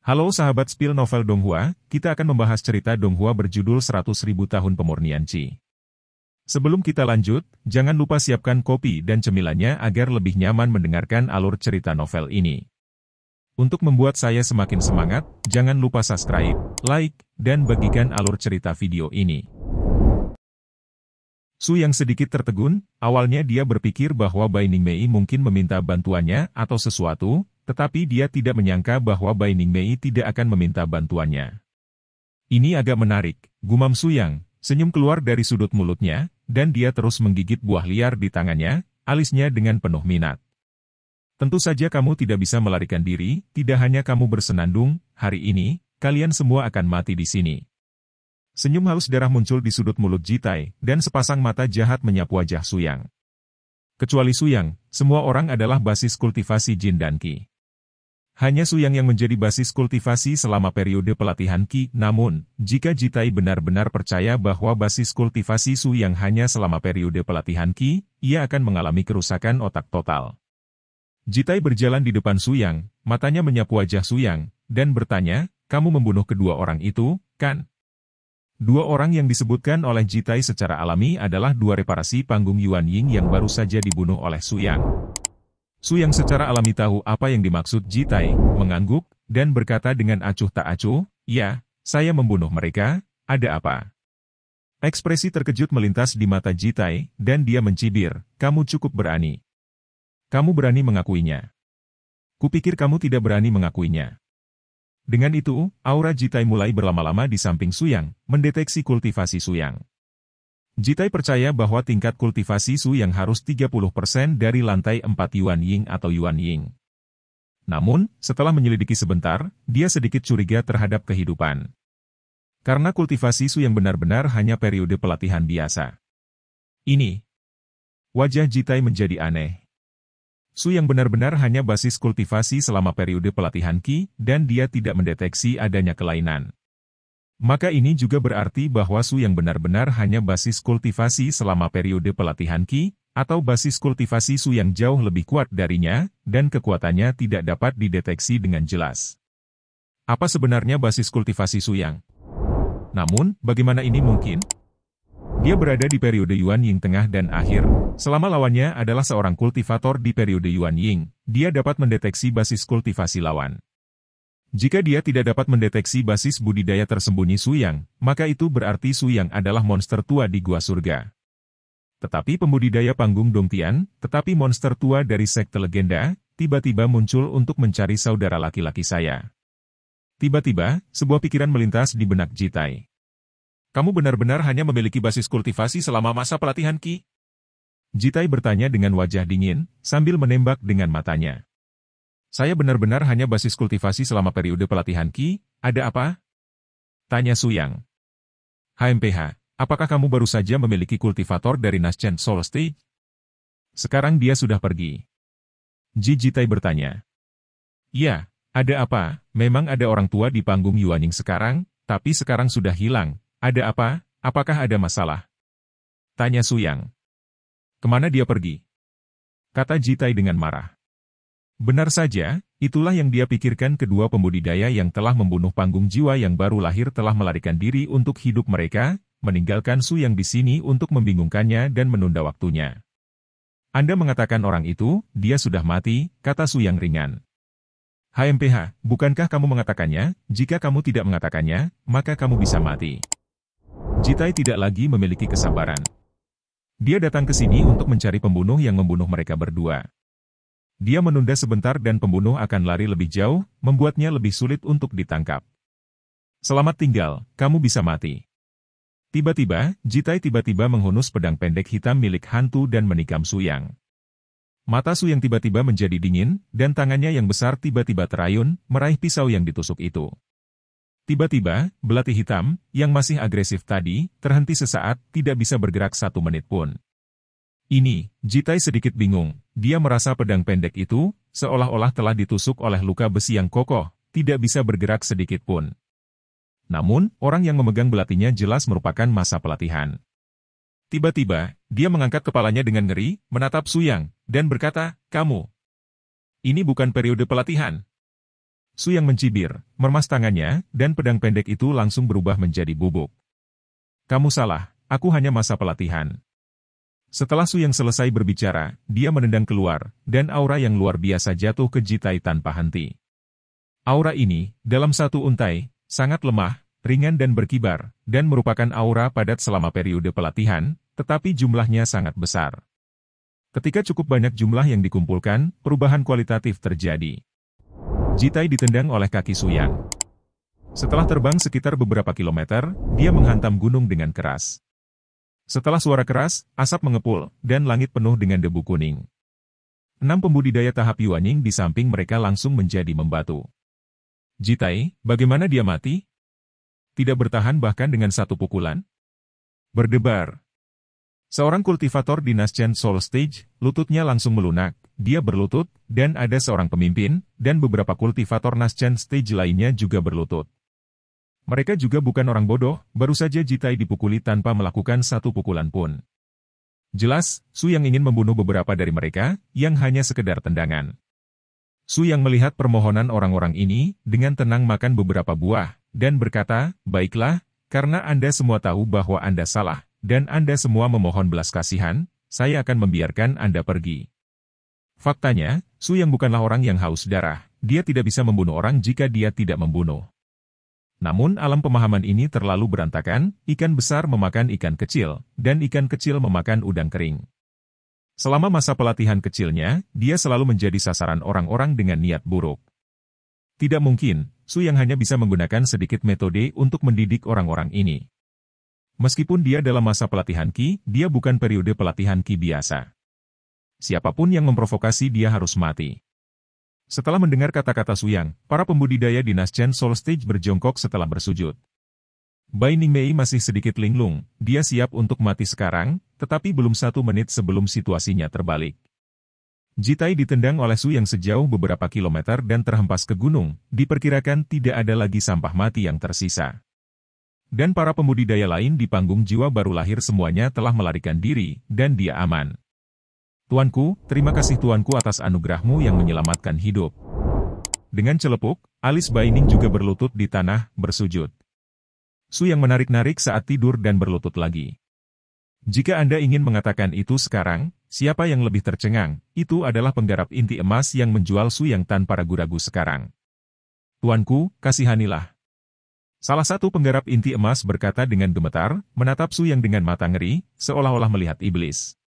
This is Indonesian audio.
Halo sahabat spill novel Donghua, kita akan membahas cerita Donghua berjudul 100.000 tahun pemurnian Qi. Sebelum kita lanjut, jangan lupa siapkan kopi dan cemilannya agar lebih nyaman mendengarkan alur cerita novel ini. Untuk membuat saya semakin semangat, jangan lupa subscribe, like, dan bagikan alur cerita video ini. Su yang sedikit tertegun, awalnya dia berpikir bahwa Bai Ningmei mungkin meminta bantuannya atau sesuatu, tetapi dia tidak menyangka bahwa Bai Ningmei tidak akan meminta bantuannya. Ini agak menarik, gumam Su Yang, senyum keluar dari sudut mulutnya, dan dia terus menggigit buah liar di tangannya, alisnya dengan penuh minat. Tentu saja kamu tidak bisa melarikan diri, tidak hanya kamu bersenandung, hari ini, kalian semua akan mati di sini. Senyum halus darah muncul di sudut mulut Jitai, dan sepasang mata jahat menyapu wajah Su Yang. Kecuali Su Yang, semua orang adalah basis kultivasi Jin dan Qi. Hanya Su Yang menjadi basis kultivasi selama periode pelatihan Qi, namun, jika Jitai benar-benar percaya bahwa basis kultivasi Su Yang hanya selama periode pelatihan Qi, ia akan mengalami kerusakan otak total. Jitai berjalan di depan Su Yang, matanya menyapu wajah Su Yang, dan bertanya, kamu membunuh kedua orang itu, kan? Dua orang yang disebutkan oleh Jitai secara alami adalah dua reparasi panggung Yuan Ying yang baru saja dibunuh oleh Su Yang. Su Yang secara alami tahu apa yang dimaksud Jitai, mengangguk, dan berkata dengan acuh tak acuh, ya, saya membunuh mereka, ada apa? Ekspresi terkejut melintas di mata Jitai, dan dia mencibir, kamu cukup berani. Kamu berani mengakuinya. Kupikir kamu tidak berani mengakuinya. Dengan itu, aura Jitai mulai berlama-lama di samping Su Yang, mendeteksi kultivasi Su Yang. Jitai percaya bahwa tingkat kultivasi Su Yang harus 30% dari lantai 4 Yuan Ying atau Yuan Ying. Namun, setelah menyelidiki sebentar, dia sedikit curiga terhadap kehidupan. Karena kultivasi Su Yang benar-benar hanya periode pelatihan biasa. Ini. Wajah Jitai menjadi aneh. Su Yang benar-benar hanya basis kultivasi selama periode pelatihan Qi, dan dia tidak mendeteksi adanya kelainan. Maka ini juga berarti bahwa Su Yang benar-benar hanya basis kultivasi selama periode pelatihan Qi, atau basis kultivasi Su Yang jauh lebih kuat darinya, dan kekuatannya tidak dapat dideteksi dengan jelas. Apa sebenarnya basis kultivasi Su Yang? Namun, bagaimana ini mungkin? Dia berada di periode Yuan Ying tengah dan akhir. Selama lawannya adalah seorang kultivator di periode Yuan Ying, dia dapat mendeteksi basis kultivasi lawan. Jika dia tidak dapat mendeteksi basis budidaya tersembunyi Su Yang, maka itu berarti Su Yang adalah monster tua di Gua Surga. Tetapi pembudidaya panggung Dongtian, tetapi monster tua dari sekte legenda, tiba-tiba muncul untuk mencari saudara laki-laki saya. Tiba-tiba, sebuah pikiran melintas di benak Jitai. Kamu benar-benar hanya memiliki basis kultivasi selama masa pelatihan Qi? Jitai bertanya dengan wajah dingin, sambil menembak dengan matanya. Saya benar-benar hanya basis kultivasi selama periode pelatihan Qi, ada apa? Tanya Su Yang. HMPH, apakah kamu baru saja memiliki kultivator dari Naschen Soul Stage? Sekarang dia sudah pergi. Jitai bertanya. Ya, ada apa? Memang ada orang tua di panggung Yuan Ying sekarang, tapi sekarang sudah hilang. Ada apa? Apakah ada masalah? Tanya Su Yang. Kemana dia pergi? Kata Jitai dengan marah. Benar saja, itulah yang dia pikirkan kedua pembudidaya yang telah membunuh panggung jiwa yang baru lahir telah melarikan diri untuk hidup mereka, meninggalkan Su Yang di sini untuk membingungkannya dan menunda waktunya. Anda mengatakan orang itu, dia sudah mati, kata Su Yang ringan. HMPH, bukankah kamu mengatakannya? Jika kamu tidak mengatakannya, maka kamu bisa mati. Jitai tidak lagi memiliki kesabaran. Dia datang ke sini untuk mencari pembunuh yang membunuh mereka berdua. Dia menunda sebentar dan pembunuh akan lari lebih jauh, membuatnya lebih sulit untuk ditangkap. Selamat tinggal, kamu bisa mati. Tiba-tiba, Jitai tiba-tiba menghunus pedang pendek hitam milik hantu dan menikam Su Yang. Mata Su Yang tiba-tiba menjadi dingin, dan tangannya yang besar tiba-tiba terayun, meraih pisau yang ditusuk itu. Tiba-tiba, belati hitam, yang masih agresif tadi, terhenti sesaat, tidak bisa bergerak 1 menit pun. Ini, Jitai sedikit bingung, dia merasa pedang pendek itu, seolah-olah telah ditusuk oleh luka besi yang kokoh, tidak bisa bergerak sedikit pun. Namun, orang yang memegang belatinya jelas merupakan masa pelatihan. Tiba-tiba, dia mengangkat kepalanya dengan ngeri, menatap Su Yang, dan berkata, kamu. Ini bukan periode pelatihan. Su Yang mencibir, meremas tangannya, dan pedang pendek itu langsung berubah menjadi bubuk. Kamu salah, aku hanya masa pelatihan. Setelah Su Yang selesai berbicara, dia menendang keluar, dan aura yang luar biasa jatuh ke Jitai tanpa henti. Aura ini, dalam satu untai, sangat lemah, ringan dan berkibar, dan merupakan aura padat selama periode pelatihan, tetapi jumlahnya sangat besar. Ketika cukup banyak jumlah yang dikumpulkan, perubahan kualitatif terjadi. Jitai ditendang oleh kaki Su Yang. Setelah terbang sekitar beberapa kilometer, dia menghantam gunung dengan keras. Setelah suara keras, asap mengepul, dan langit penuh dengan debu kuning. 6 pembudidaya tahap Yuanying di samping mereka langsung menjadi membatu. Jitai, bagaimana dia mati? Tidak bertahan bahkan dengan satu pukulan? Berdebar. Seorang kultivator di Naschen Soul Stage, lututnya langsung melunak, dia berlutut, dan ada seorang pemimpin, dan beberapa kultivator Naschen Stage lainnya juga berlutut. Mereka juga bukan orang bodoh, baru saja Jitai dipukuli tanpa melakukan satu pukulan pun. Jelas, Su Yang ingin membunuh beberapa dari mereka, yang hanya sekedar tendangan. Su Yang melihat permohonan orang-orang ini, dengan tenang makan beberapa buah, dan berkata, baiklah, karena Anda semua tahu bahwa Anda salah, dan Anda semua memohon belas kasihan, saya akan membiarkan Anda pergi. Faktanya, Su Yang bukanlah orang yang haus darah, dia tidak bisa membunuh orang jika dia tidak membunuh. Namun alam pemahaman ini terlalu berantakan, ikan besar memakan ikan kecil, dan ikan kecil memakan udang kering. Selama masa pelatihan kecilnya, dia selalu menjadi sasaran orang-orang dengan niat buruk. Tidak mungkin, Su Yang hanya bisa menggunakan sedikit metode untuk mendidik orang-orang ini. Meskipun dia dalam masa pelatihan Qi, dia bukan periode pelatihan Qi biasa. Siapapun yang memprovokasi dia harus mati. Setelah mendengar kata-kata Su Yang, para pembudidaya di Naschen Soul Stage berjongkok setelah bersujud. Bai Ningmei masih sedikit linglung, dia siap untuk mati sekarang, tetapi belum 1 menit sebelum situasinya terbalik. Jitai ditendang oleh Su Yang sejauh beberapa kilometer dan terhempas ke gunung, diperkirakan tidak ada lagi sampah mati yang tersisa. Dan para pembudidaya lain di panggung jiwa baru lahir semuanya telah melarikan diri, dan dia aman. Tuanku, terima kasih Tuanku atas anugerahmu yang menyelamatkan hidup. Dengan celepuk, alis Bai Ning juga berlutut di tanah, bersujud. Su Yang menarik-narik saat tidur dan berlutut lagi. Jika Anda ingin mengatakan itu sekarang, siapa yang lebih tercengang, itu adalah penggarap inti emas yang menjual Su Yang tanpa ragu-ragu sekarang. Tuanku, kasihanilah. Salah satu penggarap inti emas berkata dengan gemetar, menatap Su Yang dengan mata ngeri, seolah-olah melihat iblis.